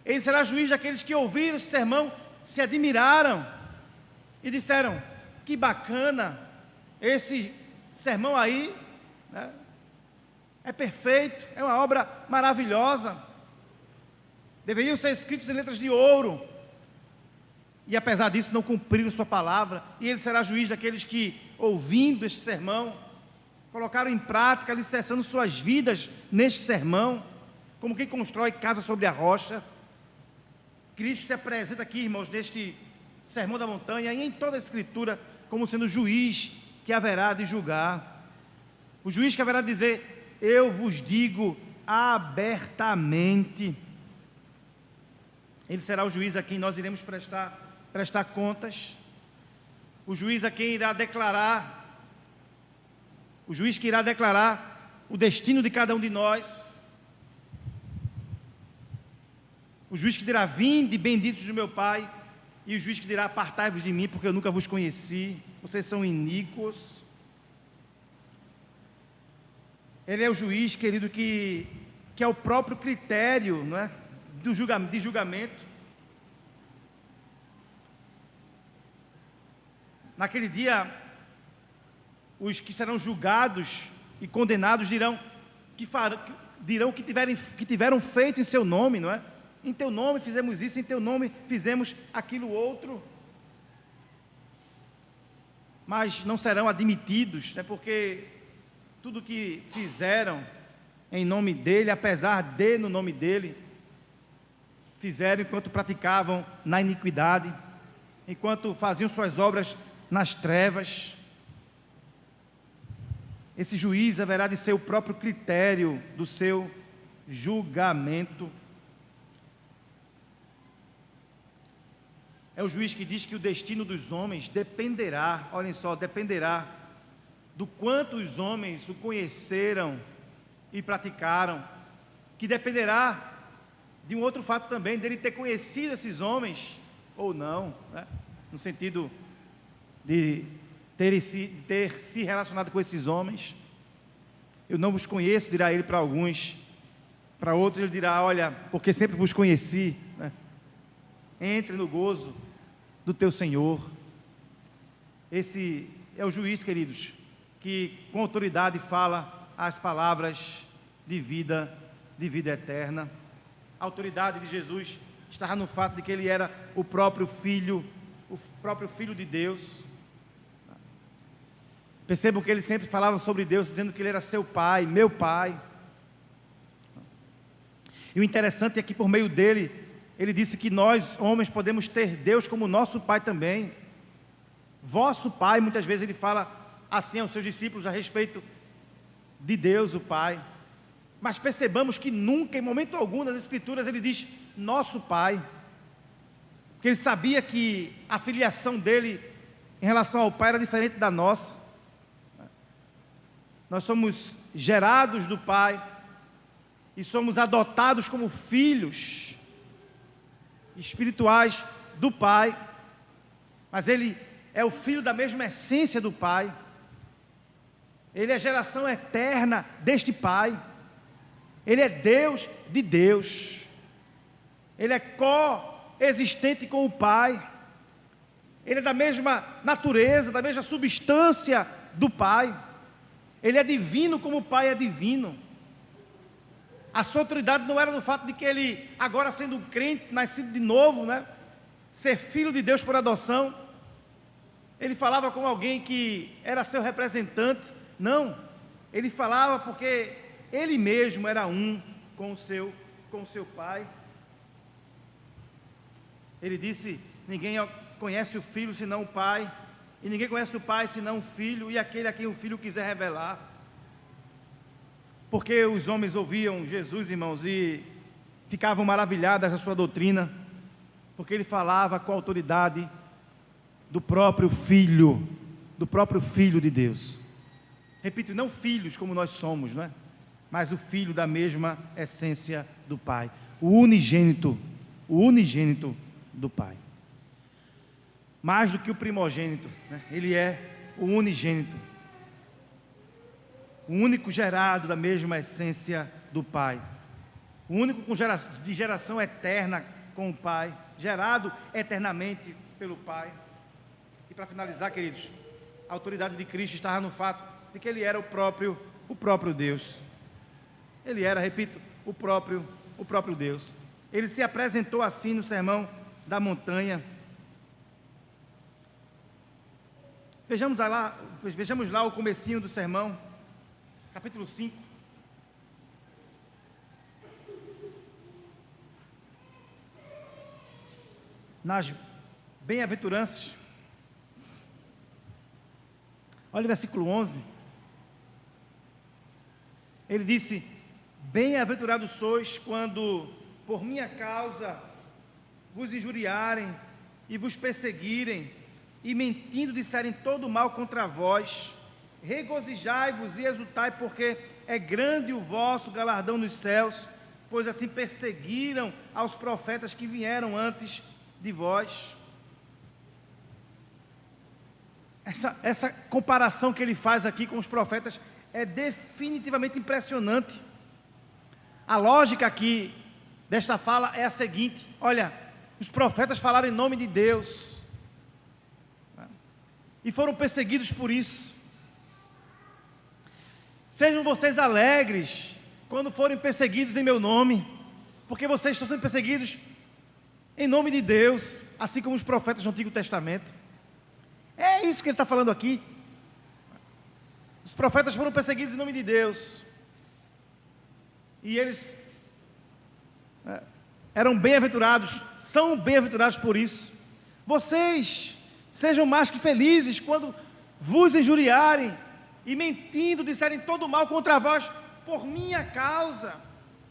ele será juiz daqueles que ouviram esse sermão, se admiraram e disseram: que bacana, esse sermão aí, né, é perfeito, é uma obra maravilhosa, deveriam ser escritos em letras de ouro, e apesar disso não cumpriram sua palavra. E ele será juiz daqueles que, ouvindo este sermão, colocaram em prática, alicerçando suas vidas neste sermão, como quem constrói casa sobre a rocha. Cristo se apresenta aqui, irmãos, neste sermão da montanha e em toda a Escritura, como sendo o juiz que haverá de julgar, o juiz que haverá de dizer: eu vos digo abertamente. Ele será o juiz a quem nós iremos prestar contas, o juiz a quem irá declarar, o juiz que irá declarar o destino de cada um de nós, o juiz que dirá: vinde benditos do meu Pai, e o juiz que dirá: apartai-vos de mim, porque eu nunca vos conheci, vocês são iníquos. Ele é o juiz, querido, que é o próprio critério, não é, de julgamento. Naquele dia, os que serão julgados e condenados dirão que tiveram feito em seu nome, não é? Em teu nome fizemos isso, em teu nome fizemos aquilo outro. Mas não serão admitidos, né? Porque tudo que fizeram em nome dele, apesar de no nome dele, fizeram enquanto praticavam na iniquidade, enquanto faziam suas obras nas trevas. esse juiz haverá de ser o próprio critério do seu julgamento. É o juiz que diz que o destino dos homens dependerá, olhem só, dependerá do quanto os homens o conheceram e praticaram, que dependerá de um outro fato também, dele ter conhecido esses homens ou não, né? No sentido de ter se relacionado com esses homens. Eu não vos conheço, dirá ele para alguns, para outros ele dirá, olha, porque sempre vos conheci, né? Entre no gozo do teu Senhor. Esse é o juiz, queridos, que com autoridade fala as palavras de vida eterna. A autoridade de Jesus estava no fato de que ele era o próprio Filho de Deus. Percebam que ele sempre falava sobre Deus, dizendo que ele era seu Pai, meu Pai. E o interessante é que por meio dele, ele disse que nós, homens, podemos ter Deus como nosso Pai também. Vosso Pai, muitas vezes ele fala assim aos seus discípulos a respeito de Deus, o Pai. Mas percebamos que nunca, em momento algum nas Escrituras, ele diz nosso Pai. Porque ele sabia que a filiação dele em relação ao Pai era diferente da nossa. Nós somos gerados do Pai e somos adotados como filhos espirituais do Pai, mas ele é o filho da mesma essência do Pai. Ele é a geração eterna deste Pai. Ele é Deus de Deus. Ele é coexistente com o Pai. Ele é da mesma natureza, da mesma substância do Pai. Ele é divino como o Pai é divino. A sua autoridade não era no fato de que ele, agora sendo um crente, nascido de novo, né, ser filho de Deus por adoção, ele falava como alguém que era seu representante. Não, ele falava porque ele mesmo era um com o seu Pai. Ele disse, ninguém conhece o Filho senão o Pai, e ninguém conhece o Pai senão o Filho, e aquele a quem o Filho quiser revelar. Porque os homens ouviam Jesus, irmãos, e ficavam maravilhados da sua doutrina, porque ele falava com a autoridade do próprio Filho de Deus. Repito, não filhos como nós somos, não é? Mas o Filho da mesma essência do Pai, o unigênito do Pai. Mais do que o primogênito, né? Ele é o unigênito, o único gerado da mesma essência do Pai, o único de geração eterna com o Pai, gerado eternamente pelo Pai. E para finalizar, queridos, a autoridade de Cristo estava no fato de que ele era o próprio Deus. Ele era, repito, o próprio Deus. Ele se apresentou assim no Sermão da Montanha. Vejamos lá o comecinho do sermão, capítulo 5. Nas bem-aventuranças, olha o versículo 11. Ele disse, bem-aventurados sois quando por minha causa vos injuriarem e vos perseguirem, e mentindo disserem todo mal contra vós. Regozijai-vos e exultai, porque é grande o vosso galardão nos céus, pois assim perseguiram aos profetas que vieram antes de vós. Essa comparação que ele faz aqui com os profetas é definitivamente impressionante. A lógica aqui desta fala é a seguinte: olha, os profetas falaram em nome de Deus e foram perseguidos por isso. Sejam vocês alegres quando forem perseguidos em meu nome, porque vocês estão sendo perseguidos em nome de Deus, assim como os profetas do Antigo Testamento. É isso que ele está falando aqui. Os profetas foram perseguidos em nome de Deus, e eles eram bem-aventurados, são bem-aventurados por isso. Vocês sejam mais que felizes quando vos injuriarem e mentindo disserem todo mal contra vós por minha causa,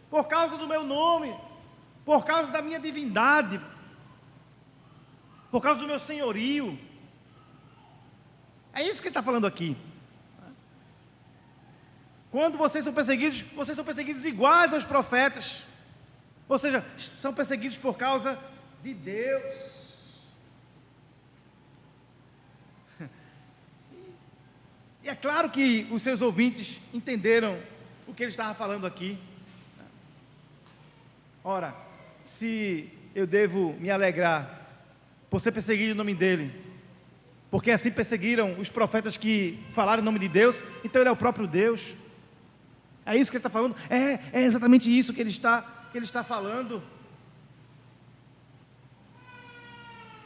por causa do meu nome, por causa da minha divindade, por causa do meu senhorio. É isso que ele está falando aqui. Quando vocês são perseguidos iguais aos profetas, ou seja, são perseguidos por causa de Deus. E é claro que os seus ouvintes entenderam o que ele estava falando aqui. Ora, se eu devo me alegrar por ser perseguido em nome dele, porque assim perseguiram os profetas que falaram em nome de Deus, então ele é o próprio Deus. É isso que ele está falando? É exatamente isso que ele está falando.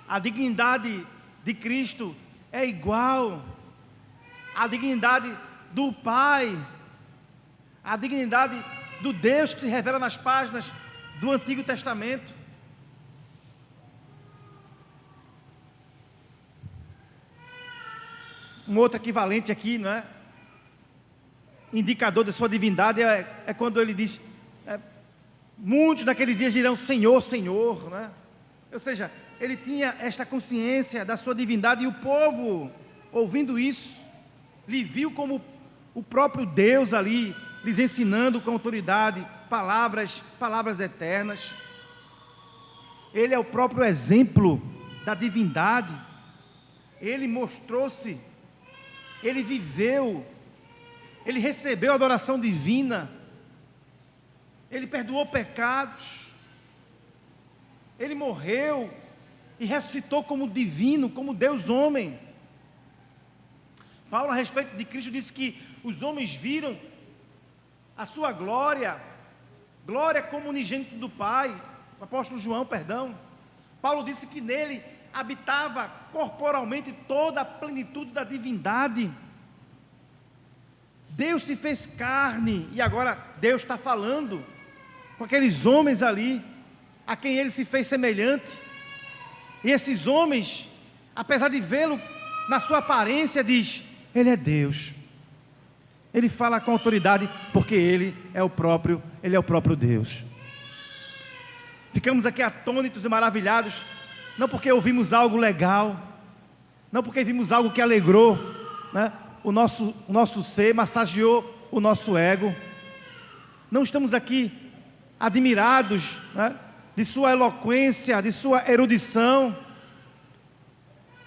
A dignidade de Cristo é igual à dignidade do Pai, à dignidade do Deus que se revela nas páginas do Antigo Testamento. Um outro equivalente aqui, não é? Indicador da sua divindade é quando ele diz: muitos naqueles dias dirão Senhor, Senhor, né? Ou seja, ele tinha esta consciência da sua divindade, e o povo, ouvindo isso, lhe viu como o próprio Deus ali, lhes ensinando com autoridade palavras eternas. Ele é o próprio exemplo da divindade. Ele mostrou-se, ele viveu, ele recebeu a adoração divina, ele perdoou pecados, ele morreu e ressuscitou como divino, como Deus homem. Paulo, a respeito de Cristo, disse que os homens viram a sua glória como unigênito do Pai. O apóstolo João, Paulo disse que nele habitava corporalmente toda a plenitude da divindade. Deus se fez carne, e agora Deus está falando com aqueles homens ali, a quem ele se fez semelhante. E esses homens, apesar de vê-lo na sua aparência, diz: ele é Deus. Ele fala com autoridade, porque ele é o próprio Deus. Ficamos aqui atônitos e maravilhados, não porque ouvimos algo legal, não porque vimos algo que alegrou, né, o nosso ser, massageou o nosso ego. Não estamos aqui admirados, né, de sua eloquência, de sua erudição.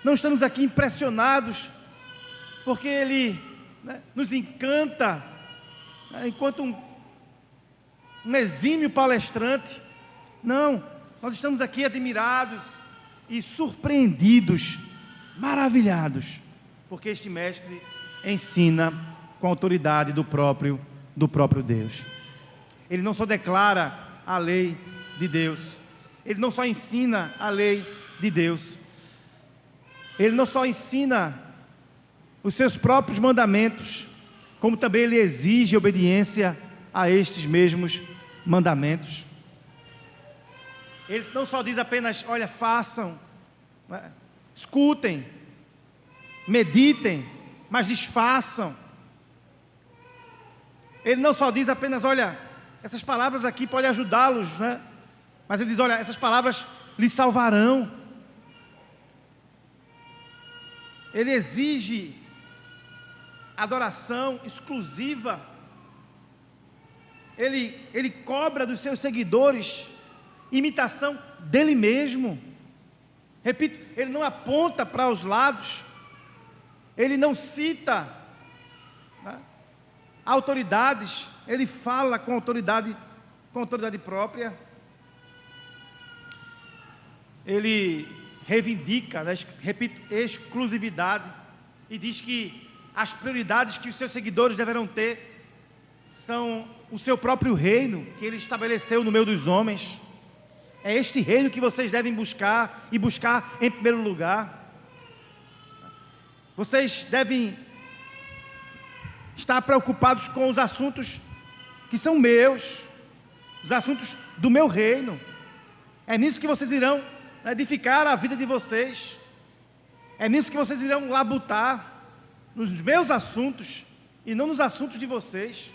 Não estamos aqui impressionados porque ele, né, nos encanta, né, enquanto um exímio palestrante. Não, nós estamos aqui admirados e surpreendidos, maravilhados, porque este mestre ensina com a autoridade do próprio Deus. Ele não só declara a lei de Deus, ele não só ensina a lei de Deus, ele não só ensina os seus próprios mandamentos, como também ele exige obediência a estes mesmos mandamentos. Ele não só diz apenas: olha, façam, né, escutem, meditem, mas desfaçam. Ele não só diz apenas: olha, essas palavras aqui podem ajudá-los, né? Mas ele diz: olha, essas palavras lhes salvarão. Ele exige adoração exclusiva. Ele cobra dos seus seguidores imitação dele mesmo. Repito, ele não aponta para os lados, ele não cita, né, autoridades, ele fala com autoridade própria. Ele reivindica, né, repito, exclusividade, e diz que as prioridades que os seus seguidores deverão ter são o seu próprio reino, que ele estabeleceu no meio dos homens. É este reino que vocês devem buscar, e buscar em primeiro lugar. Vocês devem estar preocupados com os assuntos que são meus, os assuntos do meu reino. É nisso que vocês irão edificar a vida de vocês. É nisso que vocês irão labutar, nos meus assuntos, e não nos assuntos de vocês.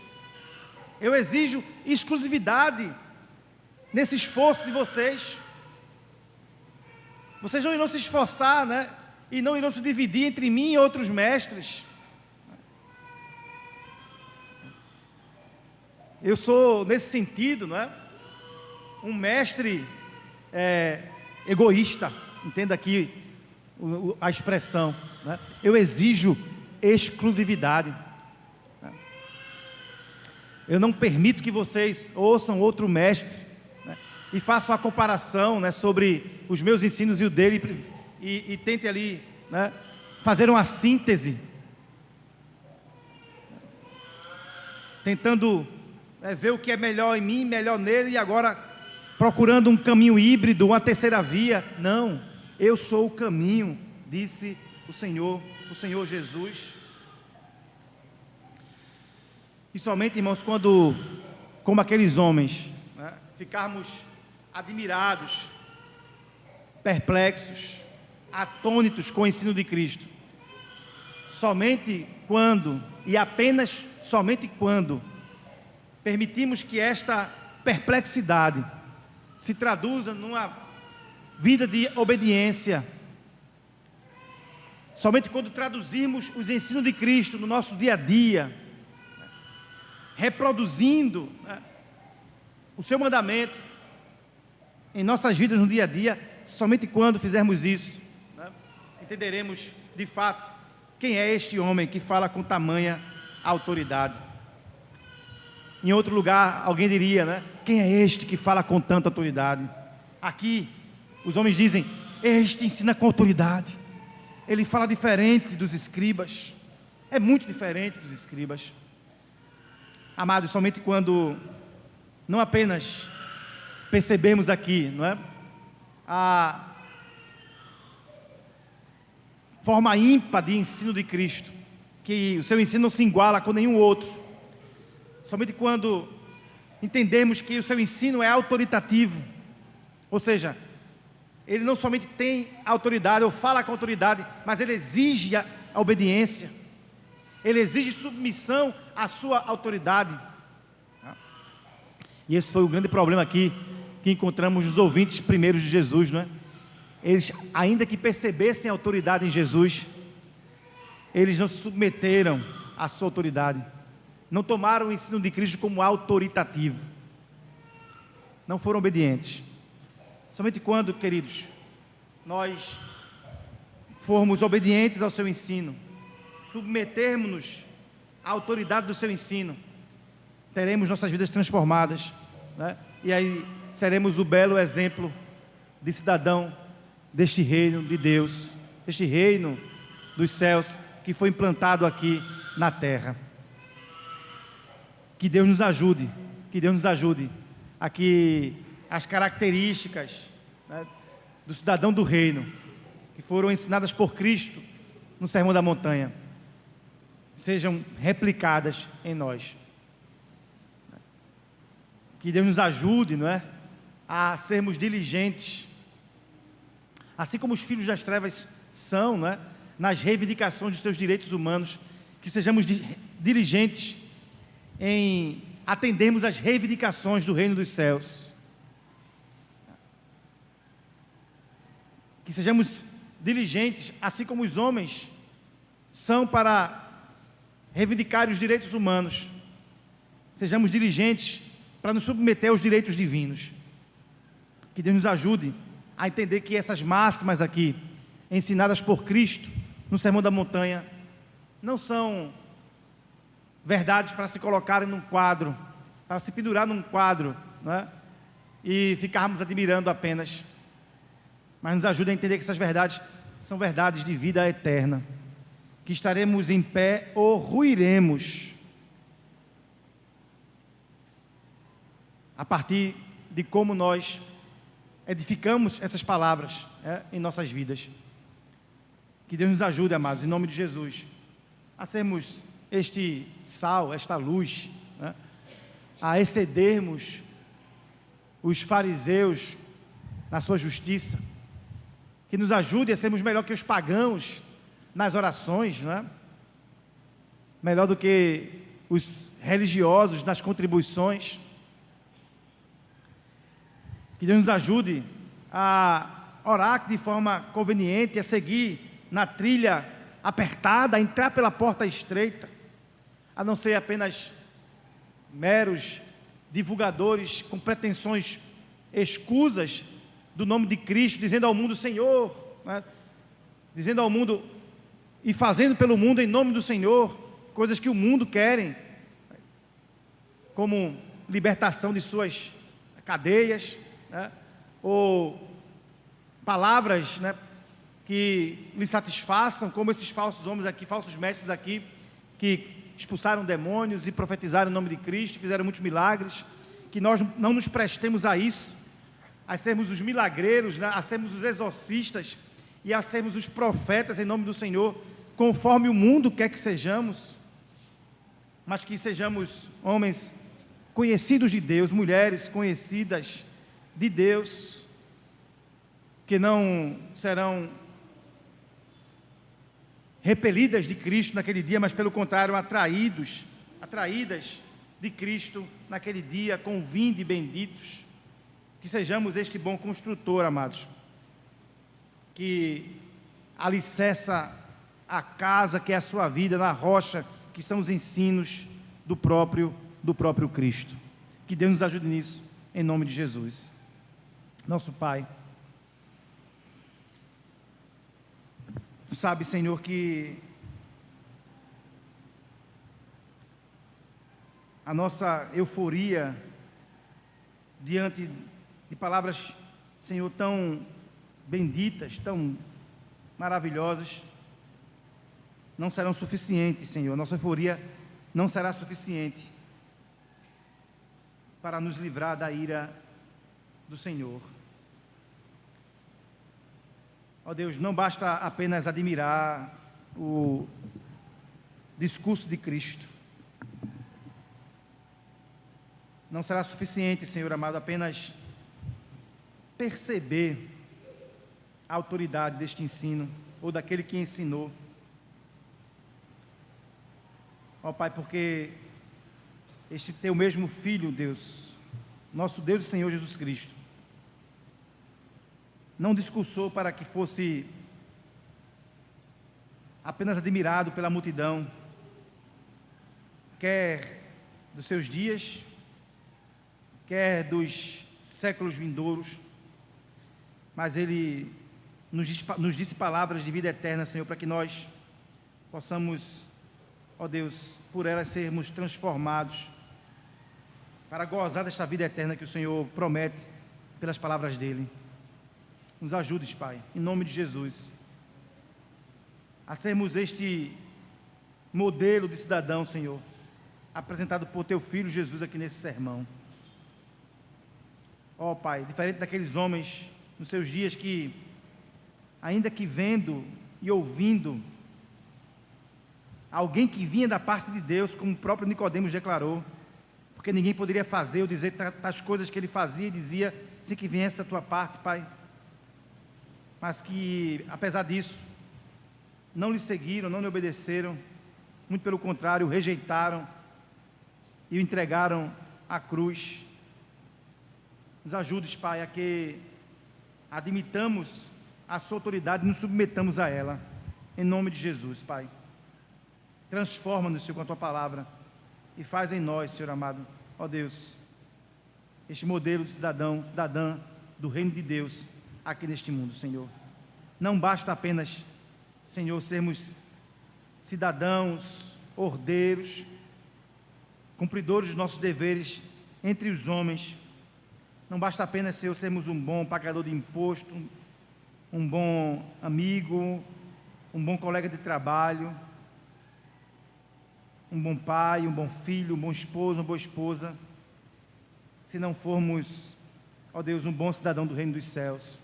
Eu exijo exclusividade nesse esforço de vocês. Vocês não irão se esforçar, né? E não irão se dividir entre mim e outros mestres. Eu sou, nesse sentido, não é? Um mestre egoísta. Entenda aqui a expressão, né? Eu exijo exclusividade. Eu não permito que vocês ouçam outro mestre, né, e façam a comparação, né, sobre os meus ensinos e o dele, e tente ali, né, fazer uma síntese, tentando ver o que é melhor em mim, melhor nele, e agora procurando um caminho híbrido, uma terceira via. Não, eu sou o caminho, disse o Senhor Jesus. E somente, irmãos, quando, como aqueles homens, né, ficarmos admirados, perplexos, atônitos com o ensino de Cristo, somente quando, e apenas somente quando, permitimos que esta perplexidade se traduza numa vida de obediência, somente quando traduzirmos os ensinos de Cristo no nosso dia a dia, reproduzindo, né, o seu mandamento em nossas vidas no dia a dia, somente quando fizermos isso, né, entenderemos de fato quem é este homem que fala com tamanha autoridade. Em outro lugar, alguém diria, né, quem é este que fala com tanta autoridade? Aqui, os homens dizem, este ensina com autoridade, ele fala diferente dos escribas, é muito diferente dos escribas. Amados, somente quando não apenas percebemos aqui, não é, a forma ímpar de ensino de Cristo, que o seu ensino não se iguala com nenhum outro, somente quando entendemos que o seu ensino é autoritativo, ou seja, ele não somente tem autoridade ou fala com autoridade, mas ele exige a obediência, ele exige submissão à sua autoridade. E esse foi o grande problema aqui que encontramos nos ouvintes primeiros de Jesus, não é? Eles, ainda que percebessem a autoridade em Jesus, eles não se submeteram à sua autoridade, não tomaram o ensino de Cristo como autoritativo, não foram obedientes. Somente quando, queridos, nós formos obedientes ao seu ensino, submetermos-nos à autoridade do seu ensino, teremos nossas vidas transformadas, né? E aí seremos o belo exemplo de cidadão deste reino de Deus, este reino dos céus que foi implantado aqui na terra. Que Deus nos ajude a que as características, né, do cidadão do reino, que foram ensinadas por Cristo no Sermão da Montanha, sejam replicadas em nós. Que Deus nos ajude, não é, a sermos diligentes, assim como os filhos das trevas são, não é, nas reivindicações dos seus direitos humanos, que sejamos diligentes em atendermos às reivindicações do reino dos céus, que sejamos diligentes, assim como os homens são para reivindicar os direitos humanos, sejamos diligentes para nos submeter aos direitos divinos. Que Deus nos ajude a entender que essas máximas aqui, ensinadas por Cristo no Sermão da Montanha, não são verdades para se colocarem num quadro, para se pendurar num quadro, não é? E ficarmos admirando apenas, mas nos ajude a entender que essas verdades são verdades de vida eterna, que estaremos em pé ou ruiremos a partir de como nós edificamos essas palavras, em nossas vidas. Que Deus nos ajude, amados, em nome de Jesus, a sermos este sal, esta luz, né, a excedermos os fariseus na sua justiça, que nos ajude a sermos melhor que os pagãos nas orações, né, melhor do que os religiosos nas contribuições. Que Deus nos ajude a orar de forma conveniente, a seguir na trilha apertada, a entrar pela porta estreita, a não ser apenas meros divulgadores com pretensões escusas do nome de Cristo, dizendo ao mundo Senhor, né? Dizendo ao mundo e fazendo pelo mundo em nome do Senhor, coisas que o mundo querem, como libertação de suas cadeias, né? Ou palavras, né, que lhe satisfaçam, como esses falsos homens aqui, falsos mestres aqui, que expulsaram demônios e profetizaram em nome de Cristo, fizeram muitos milagres. Que nós não nos prestemos a isso, a sermos os milagreiros, né, a sermos os exorcistas e a sermos os profetas em nome do Senhor, conforme o mundo quer que sejamos, mas que sejamos homens conhecidos de Deus, mulheres conhecidas de Deus, que não serão repelidas de Cristo naquele dia, mas pelo contrário, atraídas de Cristo naquele dia, com vinde benditos. Que sejamos este bom construtor, amados, que alicerça a casa que é a sua vida na rocha, que são os ensinos do próprio Cristo. Que Deus nos ajude nisso, em nome de Jesus. Nosso Pai, Tu sabes, Senhor, que a nossa euforia diante de palavras, Senhor, tão benditas, tão maravilhosas, não serão suficientes, Senhor. Nossa euforia não será suficiente para nos livrar da ira do Senhor. Ó Deus, não basta apenas admirar o discurso de Cristo. Não será suficiente, Senhor amado, apenas perceber a autoridade deste ensino, ou daquele que ensinou. Ó Pai, porque este Teu mesmo Filho, Deus, nosso Deus e Senhor Jesus Cristo, não discursou para que fosse apenas admirado pela multidão, quer dos seus dias, quer dos séculos vindouros, mas Ele nos disse palavras de vida eterna, Senhor, para que nós possamos, ó Deus, por elas sermos transformados, para gozar desta vida eterna que o Senhor promete pelas palavras dEle. Nos ajudes, Pai, em nome de Jesus, a sermos este modelo de cidadão, Senhor, apresentado por Teu Filho Jesus aqui nesse sermão. Ó Pai, diferente daqueles homens nos seus dias que, ainda que vendo e ouvindo alguém que vinha da parte de Deus, como o próprio Nicodemos declarou, porque ninguém poderia fazer ou dizer tais coisas que ele fazia e dizia, sem que viesse da Tua parte, Pai, mas que, apesar disso, não lhe seguiram, não lhe obedeceram, muito pelo contrário, o rejeitaram e o entregaram à cruz. Nos ajudes, Pai, a que admitamos a Sua autoridade e nos submetamos a ela, em nome de Jesus, Pai. Transforma-nos, Senhor, com a Tua palavra e faz em nós, Senhor amado, ó Deus, este modelo de cidadã do reino de Deus aqui neste mundo, Senhor. Não basta apenas, Senhor, sermos cidadãos, ordeiros, cumpridores dos nossos deveres entre os homens. Não basta apenas, Senhor, sermos um bom pagador de imposto, um bom amigo, um bom colega de trabalho, um bom pai, um bom filho, um bom esposo, uma boa esposa, se não formos, ó Deus, um bom cidadão do reino dos céus.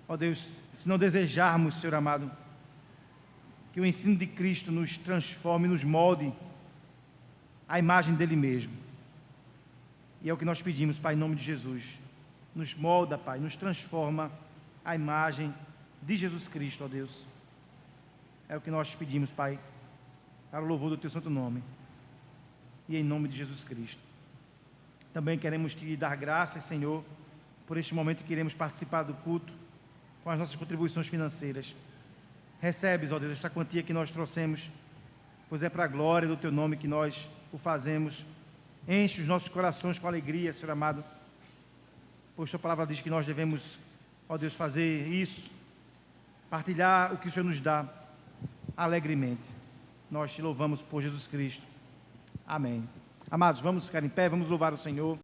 Ó Deus, se não desejarmos, Senhor amado, que o ensino de Cristo nos transforme, nos molde à imagem dEle mesmo. E é o que nós pedimos, Pai, em nome de Jesus. Nos molda, Pai, nos transforma à imagem de Jesus Cristo, ó Deus. É o que nós pedimos, Pai, para o louvor do teu santo nome. E em nome de Jesus Cristo. Também queremos te dar graças, Senhor, por este momento que iremos participar do culto com as nossas contribuições financeiras. Recebes, ó Deus, esta quantia que nós trouxemos, pois é para a glória do teu nome que nós o fazemos. Enche os nossos corações com alegria, Senhor amado, pois tua palavra diz que nós devemos, ó Deus, fazer isso, partilhar o que o Senhor nos dá alegremente. Nós te louvamos por Jesus Cristo. Amém. Amados, vamos ficar em pé, vamos louvar o Senhor.